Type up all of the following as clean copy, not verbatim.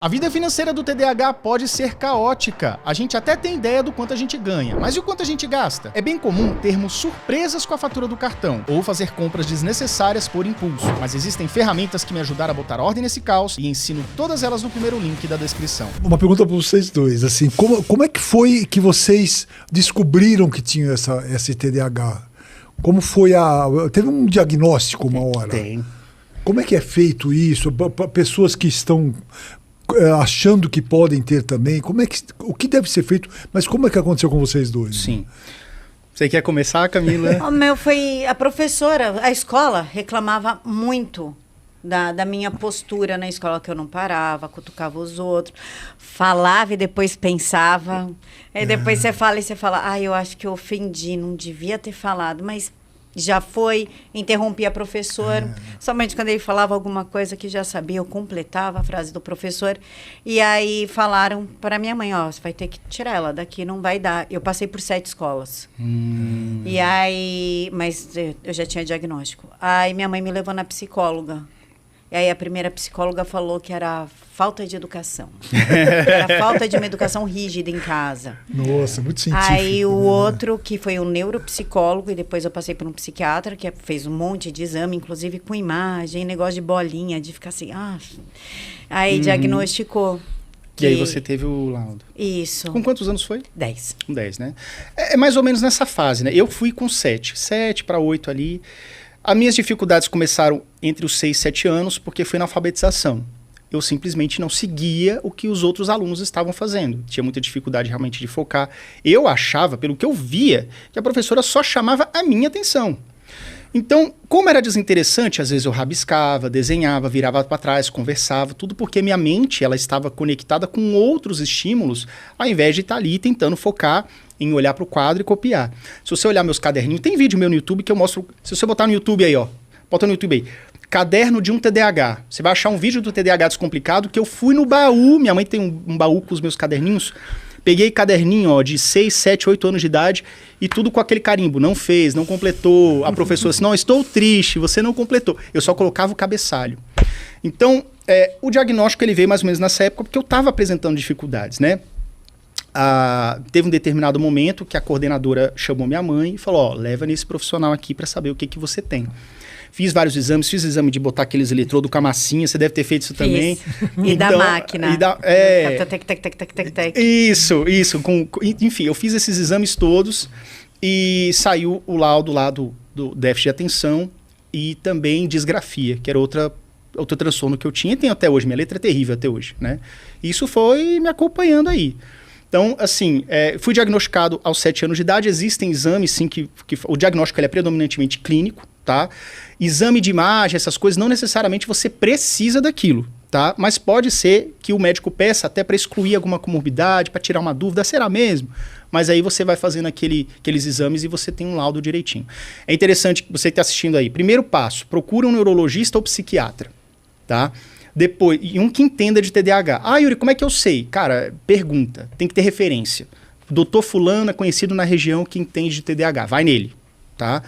A vida financeira do TDAH pode ser caótica. A gente até tem ideia do quanto a gente ganha, mas e o quanto a gente gasta? É bem comum termos surpresas com a fatura do cartão, ou fazer compras desnecessárias por impulso. Mas existem ferramentas que me ajudaram a botar ordem nesse caos e ensino todas elas no primeiro link da descrição. Uma pergunta para vocês dois, assim, como é que foi que vocês descobriram que tinham esse TDAH? Como foi Teve um diagnóstico uma hora? Tem. Como é que é feito isso? Pessoas que estão achando que podem ter também, o que deve ser feito, mas como é que aconteceu com vocês dois? Sim. Você quer começar, Camila? O meu foi a professora, a escola reclamava muito da minha postura na escola, que eu não parava, cutucava os outros, falava e depois pensava. Aí depois você fala e você fala, eu acho que eu ofendi, não devia ter falado, mas já foi, interrompia a professora, somente quando ele falava alguma coisa que já sabia, eu completava a frase do professor, e aí falaram para minha mãe, você vai ter que tirar ela daqui, não vai dar. Eu passei por 7 escolas. E aí, mas eu já tinha diagnóstico. Aí minha mãe me levou na psicóloga. E aí a primeira psicóloga falou que era falta de educação. Era falta de uma educação rígida em casa. Nossa, muito científico. Aí o outro, que foi um neuropsicólogo, e depois eu passei por um psiquiatra, que fez um monte de exame, inclusive com imagem, negócio de bolinha, de ficar assim, Aí diagnosticou. E aí você teve o laudo. Isso. Com quantos anos foi? 10. Com 10, né? É mais ou menos nessa fase, né? Eu fui com 7 para 8 ali. As minhas dificuldades começaram entre os 6 e 7 anos, porque foi na alfabetização. Eu simplesmente não seguia o que os outros alunos estavam fazendo. Tinha muita dificuldade realmente de focar. Eu achava, pelo que eu via, que a professora só chamava a minha atenção. Então, como era desinteressante, às vezes eu rabiscava, desenhava, virava para trás, conversava, tudo porque minha mente ela estava conectada com outros estímulos, ao invés de estar ali tentando focar em olhar para o quadro e copiar. Se você olhar meus caderninhos, tem vídeo meu no YouTube que eu mostro, se você botar no YouTube aí, bota no YouTube aí, caderno de um TDAH. Você vai achar um vídeo do TDAH Descomplicado que eu fui no baú, minha mãe tem um baú com os meus caderninhos, peguei caderninho de 6, 7, 8 anos de idade e tudo com aquele carimbo, não fez, não completou, a professora disse, não, estou triste, você não completou. Eu só colocava o cabeçalho. Então, o diagnóstico ele veio mais ou menos nessa época porque eu estava apresentando dificuldades, né? Teve um determinado momento que a coordenadora chamou minha mãe e falou, leva nesse profissional aqui para saber o que você tem. Fiz vários exames, fiz exame de botar aqueles eletrodos com a massinha, você deve ter feito isso também. E da máquina. Isso. Enfim, eu fiz esses exames todos e saiu o laudo lá do déficit de atenção e também disgrafia, que era outro transtorno que eu tinha e tenho até hoje, minha letra é terrível até hoje, né? Isso foi me acompanhando aí. Então, assim, fui diagnosticado aos 7 anos de idade, existem exames, sim, que o diagnóstico ele é predominantemente clínico, tá? Exame de imagem, essas coisas, não necessariamente você precisa daquilo, tá? Mas pode ser que o médico peça até para excluir alguma comorbidade, para tirar uma dúvida, será mesmo? Mas aí você vai fazendo aqueles exames e você tem um laudo direitinho. É interessante que você está assistindo aí. Primeiro passo, procura um neurologista ou psiquiatra, tá? Depois, e um que entenda de TDAH. Yuri, como é que eu sei? Cara, pergunta. Tem que ter referência. Doutor fulano é conhecido na região que entende de TDAH. Vai nele, tá?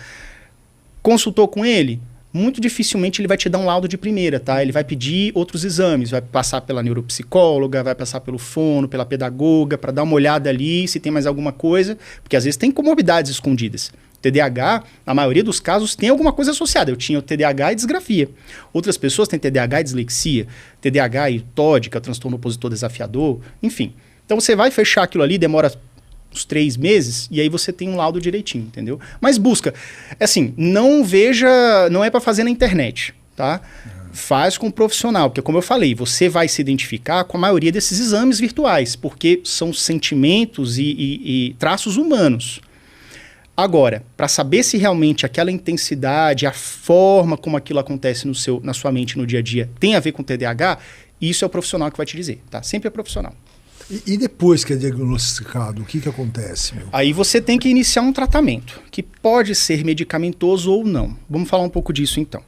Consultou com ele? Muito dificilmente ele vai te dar um laudo de primeira, tá? Ele vai pedir outros exames. Vai passar pela neuropsicóloga, vai passar pelo fono, pela pedagoga, para dar uma olhada ali se tem mais alguma coisa. Porque às vezes tem comorbidades escondidas. TDAH, na maioria dos casos, tem alguma coisa associada. Eu tinha o TDAH e disgrafia. Outras pessoas têm TDAH e dislexia, TDAH e TOD, que é o transtorno opositor desafiador, enfim. Então você vai fechar aquilo ali, demora uns 3 meses, e aí você tem um laudo direitinho, entendeu? Mas busca. Assim, não é para fazer na internet, tá? Faz com um profissional, porque como eu falei, você vai se identificar com a maioria desses exames virtuais, porque são sentimentos e traços humanos. Agora, para saber se realmente aquela intensidade, a forma como aquilo acontece na sua mente no dia a dia tem a ver com TDAH, isso é o profissional que vai te dizer, tá? Sempre é profissional. E depois que é diagnosticado, o que acontece? Aí você tem que iniciar um tratamento, que pode ser medicamentoso ou não. Vamos falar um pouco disso então.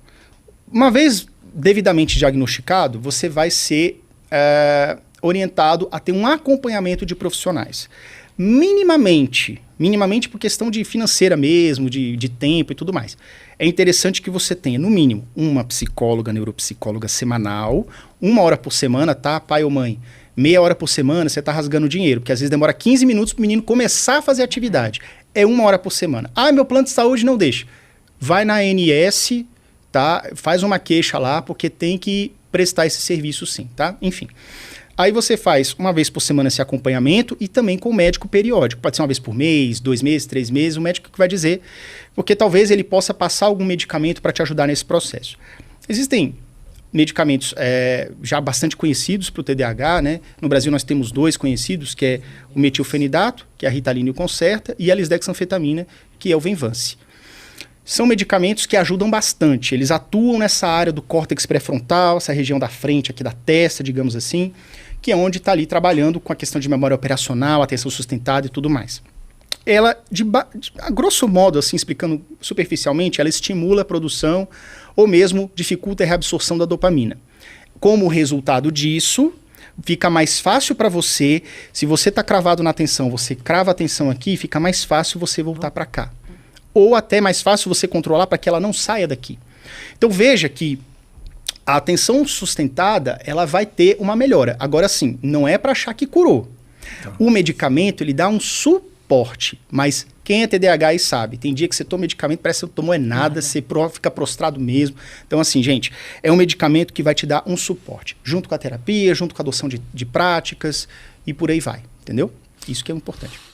Uma vez devidamente diagnosticado, você vai ser orientado a ter um acompanhamento de profissionais. Minimamente por questão de financeira mesmo, de tempo e tudo mais. É interessante que você tenha, no mínimo, uma psicóloga, neuropsicóloga semanal, 1 hora por semana, tá, pai ou mãe? Meia hora por semana, você tá rasgando dinheiro, porque às vezes demora 15 minutos pro menino começar a fazer atividade. É 1 hora por semana. Ah, meu plano de saúde não deixa. Vai na ANS, tá? Faz uma queixa lá, porque tem que prestar esse serviço sim, tá? Enfim. Aí você faz 1 vez por semana esse acompanhamento e também com o médico periódico. Pode ser 1 vez por mês, 2 meses, 3 meses, o médico que vai dizer, porque talvez ele possa passar algum medicamento para te ajudar nesse processo. Existem medicamentos já bastante conhecidos para o TDAH, né? No Brasil nós temos 2 conhecidos, que é o metilfenidato, que é a Ritalina e o Concerta, e a lisdexanfetamina, que é o Venvance. São medicamentos que ajudam bastante. Eles atuam nessa área do córtex pré-frontal, essa região da frente, aqui da testa, digamos assim, que é onde está ali trabalhando com a questão de memória operacional, atenção sustentada e tudo mais. Ela, a grosso modo, assim, explicando superficialmente, ela estimula a produção ou mesmo dificulta a reabsorção da dopamina. Como resultado disso, fica mais fácil para você, se você está cravado na atenção, você crava a atenção aqui, fica mais fácil você voltar para cá. Ou até mais fácil você controlar para que ela não saia daqui. Então veja que a atenção sustentada, ela vai ter uma melhora. Agora sim, não é para achar que curou. Tá. O medicamento, ele dá um suporte, mas quem é TDAH aí sabe, tem dia que você toma medicamento, parece que você não tomou nada, você fica prostrado mesmo. Então assim, gente, é um medicamento que vai te dar um suporte, junto com a terapia, junto com a adoção de práticas e por aí vai, entendeu? Isso que é importante.